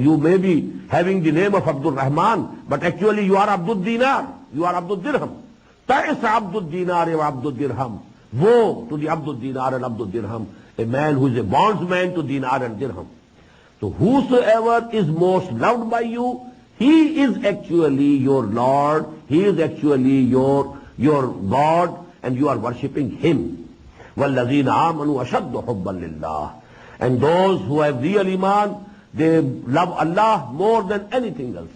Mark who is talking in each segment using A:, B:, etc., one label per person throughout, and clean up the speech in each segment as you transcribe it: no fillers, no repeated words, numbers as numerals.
A: You may be having the name of Abdul Rahman, but actually you are Abdul Dinar, you are Abdul Dirham. Ta'is Abdul Dinar wa Abdul Dirham. Woe to the Abdul Dinar and Abdul Dirham, a man who is a bondsman to Dinar and Dirham. So whosoever is most loved by you, he is actually your Lord, he is actually your God, and you are worshipping him. وَالَّذِينَ آمَنُوا أَشَدُّ حُبًّا لِلَّهِ. And those who have real iman, they love Allah more than anything else.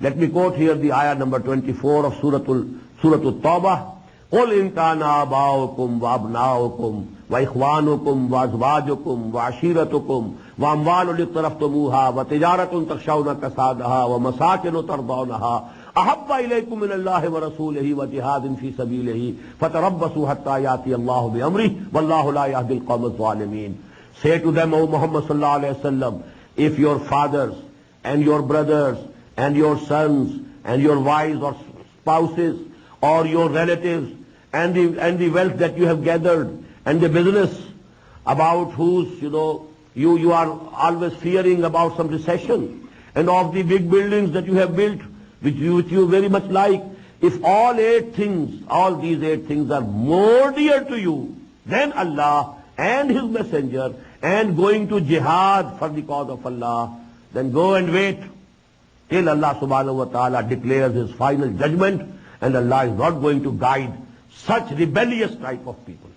A: Let me quote here the ayah number 24 of Surah Al-Tawbah. قُلْ إِنْ كَانَ آبَاؤُكُمْ وَأَبْنَاؤُكُمْ وَإِخْوَانُكُمْ وَأَزْوَاجُكُمْ وَعَشِيرَتُكُمْ وَأَمْوَالٌ اقْتَرَفْتُمُوهَا وَتِجَارَةٌ تَخْشَوْنَ كَسَادَهَا وَمَسَاكِنُ تَرْضَوْنَهَا أَحَبَّ إِلَيْكُم مِّنَ اللَّهِ وَرَسُولِهِ وَجِهَادٍ فِي سَبِيلِهِ فَتَرَبَّصُوا حَتَّى يَأْتِيَ اللَّهُ بِأَمْرِهِ وَاللَّهُ لَا يَهْدِي الْقَوْمَ الظَّالِمِينَ. Say to them, O Muhammad sallallahu alayhi wa sallam, if your fathers and your brothers and your sons and your wives or spouses or your relatives and the wealth that you have gathered and the business about whose, you are always fearing about some recession, and of the big buildings that you have built, which you very much like, if all these eight things are more dear to you than Allah and His Messenger and going to jihad for the cause of Allah, then go and wait till Allah subhanahu wa ta'ala declares His final judgment, and Allah is not going to guide such rebellious type of people.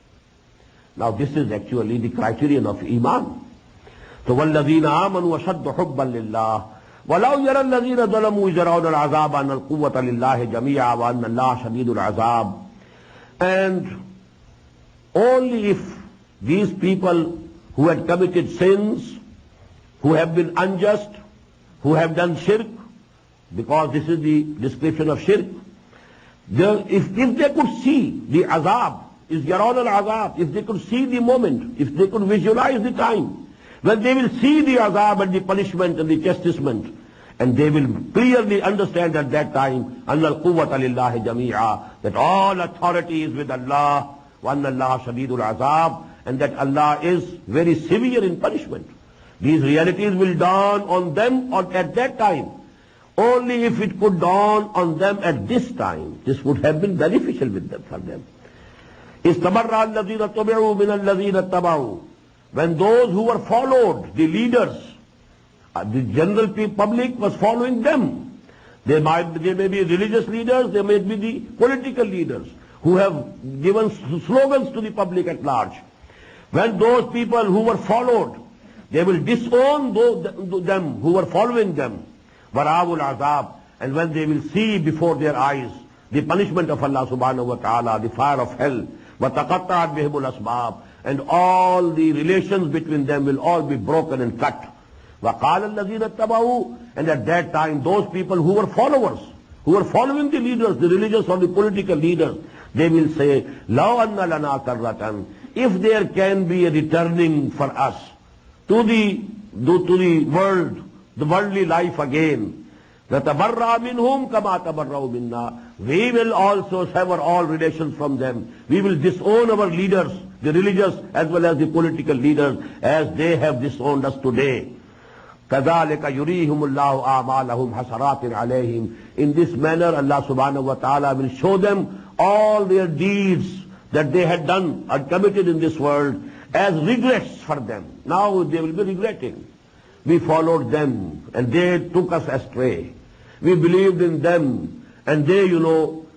A: Now this is actually the criterion of Iman. So وَالَّذِينَ آمَنُوا وَشَدُّ حُبًّا لِلَّهِ وَلَوْ يَرَى الَّذِينَ ظَلَمُوا يَرَوْنَ الْعَذَابَ أَنَّ الْقُوَّةَ لِلَّهِ جَمِيعًا وَأَنَّ اللَّهَ شَدِيدُ الْعَذَابِ. And only if these people who had committed sins, who have been unjust, who have done shirk, because this is the description of shirk, if they could see the azab, is yarawna al-azab, if they could see the moment, if they could visualize the time, when they will see the azab and the punishment and the chastisement, and they will clearly understand at that time, أَنَّ الْقُوَّةَ لِلَّهِ جَمِيعًا, that all authority is with Allah, وَأَنَّ اللَّهَ شَدِيدُ الْعَذَابِ, and that Allah is very severe in punishment. These realities will dawn on them at that time. Only if it could dawn on them at this time, this would have been beneficial for them. إِسْتَبَرَّ الَّذِينَ تُبِعُوا مِنَ الَّذِينَ اتَّبَعُوا. When those who were followed, the leaders, the general public was following them. They may be religious leaders, they may be the political leaders who have given slogans to the public at large. When those people who were followed, they will disown them who were following them. وَرَاوُ الْعَذَابِ. And when they will see before their eyes the punishment of Allah subhanahu wa ta'ala, the fire of hell, وَتَقَطَّعَتْ بِهِمُ الْأَسْبَابِ, and all the relations between them will all be broken and cut. وَقَالَ الَّذِينَ اتَّبَعُوا. And at that time, those people who were followers, who were following the leaders, the religious or the political leaders, they will say, لَوْ أَنَّ لَنَا كَرَّةً. If there can be a returning for us to the world, the worldly life again, نَتَبَرَّأَ مِنْهُمْ كَمَا تَبَرَّأُوا مِنَّا. We will also sever all relations from them. We will disown our leaders, the religious as well as the political leaders, as they have disowned us today. كَذَلِكَ يُرِيهِمُ اللَّهُ أَعْمَالَهُمْ حَسَرَاتٍ عَلَيْهِمْ. In this manner, Allah subhanahu wa ta'ala will show them all their deeds that they had done or committed in this world as regrets for them. Now they will be regretting. We followed them and they took us astray. We believed in them and they,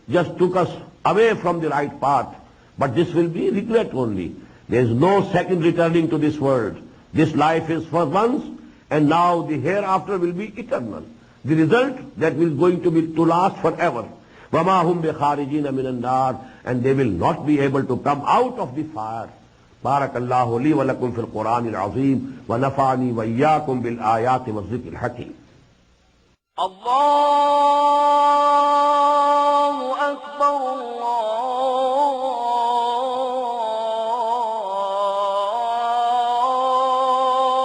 A: just took us away from the right path. But this will be regret only. There is no second returning to this world. This life is for once, and now the hereafter will be eternal. The result that is going to last forever. وَمَا هُمْ بِخَارِجِينَ مِنَ النَّارِ. And they will not be able to come out of the fire. بارك الله لي ولكم في القرآن العظيم ونفعني وإياكم بالآيات والذكر الحكيم.
B: الله أكبر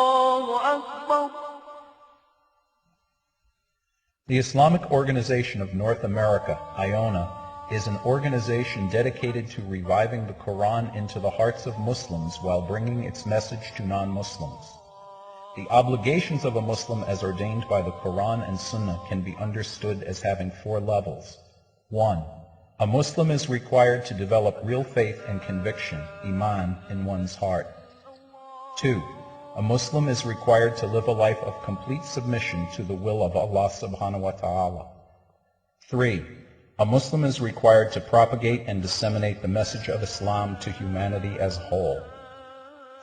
B: الله أكبر.
C: The Islamic Organization of North America, IONA, is an organization dedicated to reviving the Qur'an into the hearts of Muslims while bringing its message to non-Muslims. The obligations of a Muslim as ordained by the Qur'an and Sunnah can be understood as having 4 levels. 1. A Muslim is required to develop real faith and conviction, iman, in one's heart. 2. A Muslim is required to live a life of complete submission to the will of Allah subhanahu wa ta'ala. 3. A Muslim is required to propagate and disseminate the message of Islam to humanity as a whole.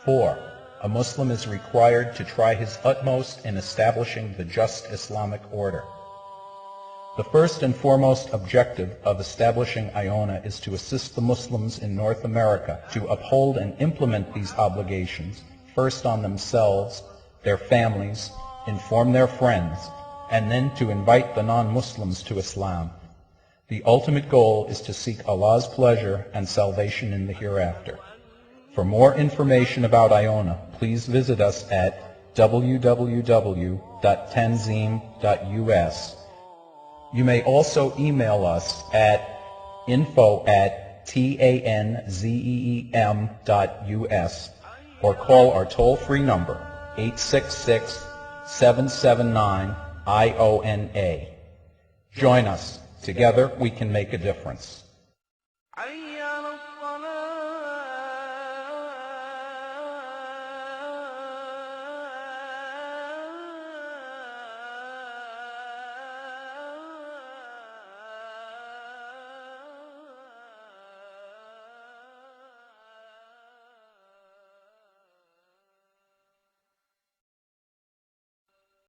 C: 4. A Muslim is required to try his utmost in establishing the just Islamic order. The first and foremost objective of establishing Iona is to assist the Muslims in North America to uphold and implement these obligations, first on themselves, their families, inform their friends, and then to invite the non-Muslims to Islam. The ultimate goal is to seek Allah's pleasure and salvation in the hereafter. For more information about Iona, please visit us at www.tanzim.us. You may also email us at info@tanzeem.us or call our toll-free number 866-779-IONA. Join us. Together we can make a difference.
B: حي على الصلاة